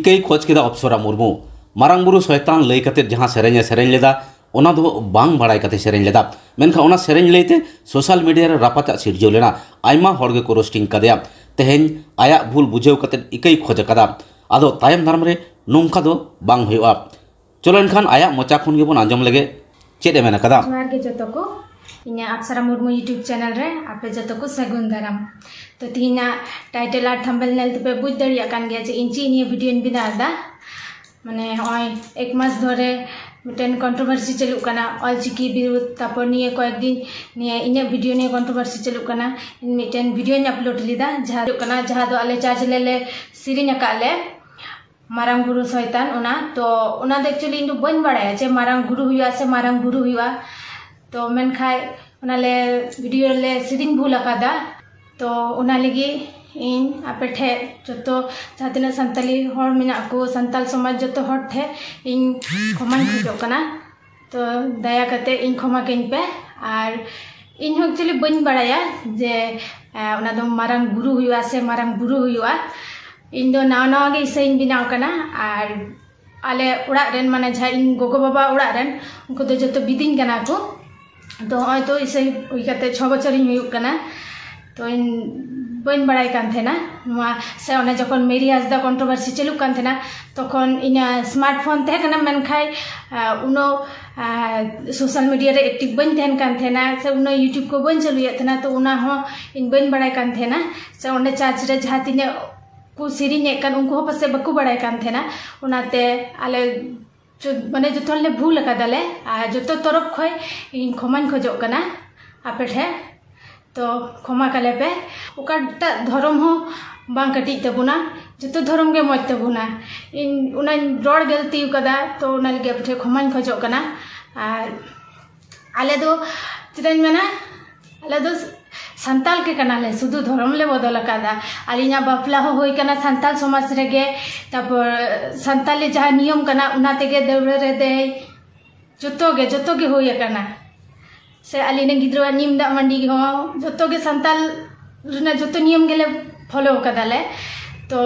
इकई खोज केदा अप्सरा मुर्मू मारांग बुरु शैतान लई कते जहां सेरेंगे सेरेंग लेदा ओना दो बांग बाड़ाय कते सेरेंग लेदा मेनखा ओना सेरेंग लेते सोशल मीडिया रे रापाचा सिरजो लेना आयमा हर गे को रोस्टिंग कदेया तेहेन आया भूल बुझेव कते इकई खोज कदा आदो तायम दारम रे नोंखा दो बांग हुआ चलो एनखान आया मोचा खुन गे बोन आंजम लगे चेद ए मेना कदा जोहार गे जतो को इना अप्सरा मुर्मू यूट्यूब चैनल रे आपे जतो को सगुन दाराम तो तीना टाइटल आर थंबनेल नेल पे बुझ दरिया कान गया जे इंची निये वीडियो इन बिनादा माने ओय एक मास धरे मिटेन कंट्रोवर्सी चलु कना ऑलचिकी विरुद्ध तापर निये कयेक दिन निये इने वीडियो निये कंट्रोवर्सी चलु कना मिटेन वीडियो इन अपलोड लिदा जहा दो आले चार्ज लेले सिरिन काले मारांग गुरु शैतान ओना तो ओना दो एक्चुअली इन बन बड़ाया जे मारांग गुरु हुआ से मारांग गुरु हुआ तो मेनखाय ओना ले वीडियो ले सिरिन भूल अकादा तो ओना लगी इन आपे ठे जो जहाँ सानताली हर मेना को सानताल समाज जो हर ठे इन खमान खोजो कना तो दया करते इन खमा कहीं पे और इन एक्चुअली बन बड़ाया जे ओना दो मारांग गुरु हुआ से मारांग गुरु हुआ इन दो नाव नाव गे इसे इन बिनाव कना और आले उड़ा रेन माने जहाँ इन गोगो बाबा उड़ा रेन उनको तो जो बिदिन कना को तो हय तो इसे हुई करते 6 बछर इन हुई कना तो इन बन बड़ाई कान थे ना से ओने जखन मेरी हाजदा कंट्रोवर्सी चलू कान थे ना तखन इन स्मार्टफोन थे कना मेनखाय उनो सोशल मीडिया रे एक्टिव बन थेन कान थे ना से उनो यूट्यूब को बन चलुए थे ना तो उना हो इन बन बड़ाई कान थे ना से ओने चार्ज रे जहाँ तिने को सिरिने कान उनको हो पसे बकु बड़ाई कान थे ना उनाते आले माने जो ले भूल अकादाले जो तरफ खय इन खमान खोजो कना आपे ठे तो क्षमा काले पे ओकाटा धर्म हो बांग कटी तबुना जो धर्म गे मज तबुना इन उना रोड गलती कदा तो उना लगे पे क्षमा खोजो कना और आले दो चिदान मेना आले दो सानताल के कनाले शुद्ध धर्म ले बदल कदा आलिना बापला हो होई कना सानताल समाज रेगे तापर सानताली जहाँ नियम कना उना तेगे दौड़े रे दे जतो गे होई कना से आलिने गिद्रा निम दा मंडी हो जतो गे सानताल रना जतो नियम गेले फॉलो कदाले तो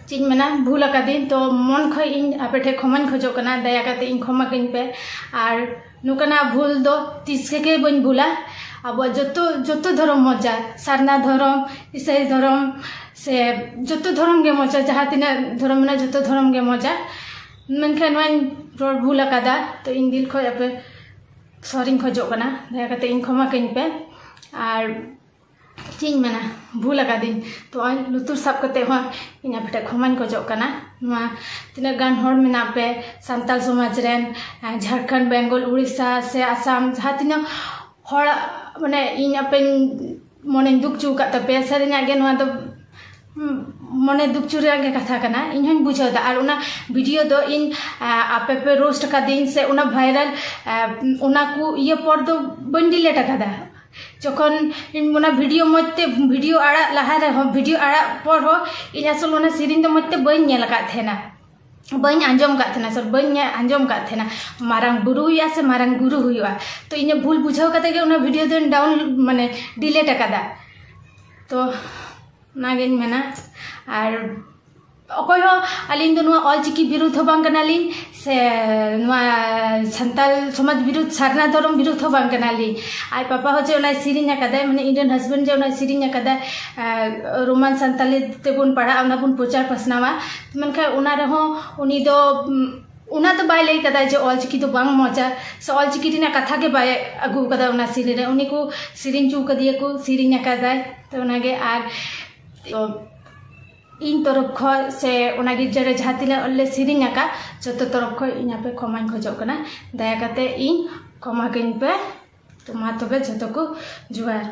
चिन मेना भूल कदिन तो मन खय इन आपे ठे खमान खोजो कना दया कते इन खमा कइन पे और नुकना भूल दो तीस के बन भूला अब जो धर्म मजा सारना धर्म ईसाई धर्म से जो धर्म गे मजा जहाँ तीना धर्म ना जो धर्म गे मजा मेनखान रोड भूल अकादा तो इन दिल खय आपे सॉरी खोजो कना दया करते इन खमा कहीं पे और चीज मेना भूल अकादीन तो लुतुर साब करते हो इन आपे खमान खोजो कना तीना गान हर मेना पे सानताल समाज रेन झारखंड बेंगल उड़ीसा से आसाम जहाँ तीना हर माने इन आपे मने दुख चुका तपे सारिना गे नवा तो मने दुख चुरा गे कथा कना इन हन बुझादा और उना वीडियो दो इन आपे पे रोस्ट का दिन से उना वायरल उना को ये पर दो बन डिलीट कदा जखन इन उना वीडियो मते वीडियो आड़ा लहा रे हो वीडियो आड़ा पर हो इन असल उना सिरिन दो मते बन नेल का थेना बन आंजम का थेना सर बन आंजम का थेना मारांग गुरु हुआ से मारांग गुरु हुआ तो इन भूल बुझाव कते गे उना वीडियो दो डाउन माने डिलीट कदा तो नागिन मेना और अकोय हो अलिन दो ऑलचिकी विरुद्ध बांग कनालिन से सानताल समाज विरुद्ध सारना धर्म विरुद्ध हो बांग कनालिन आई पापा हो जे सिरिन कदा माने इंडियन हस्बैंड जे सिरिन कदा रोमान सानताली तेबुन पढ़ा उना बुन प्रचार पसनावा मनखा उना रहो उनी दो उना तो बाय लई कदा जे ऑलचिकी तो बांग मजा से ऑलचिकी दिना कथा के बाय अगु कदा उना सिरिन रे उनी को सिरिन चू कदिए को सिरिन कदा तो उनागे आर तो इन तरफ ख से गिरजा जहाँ तीन सिरिन का जो तरफ ख इन पे खमान खोजो कना दया करते इन खमा कहीं पे तो मा तबे जतो को जुआर।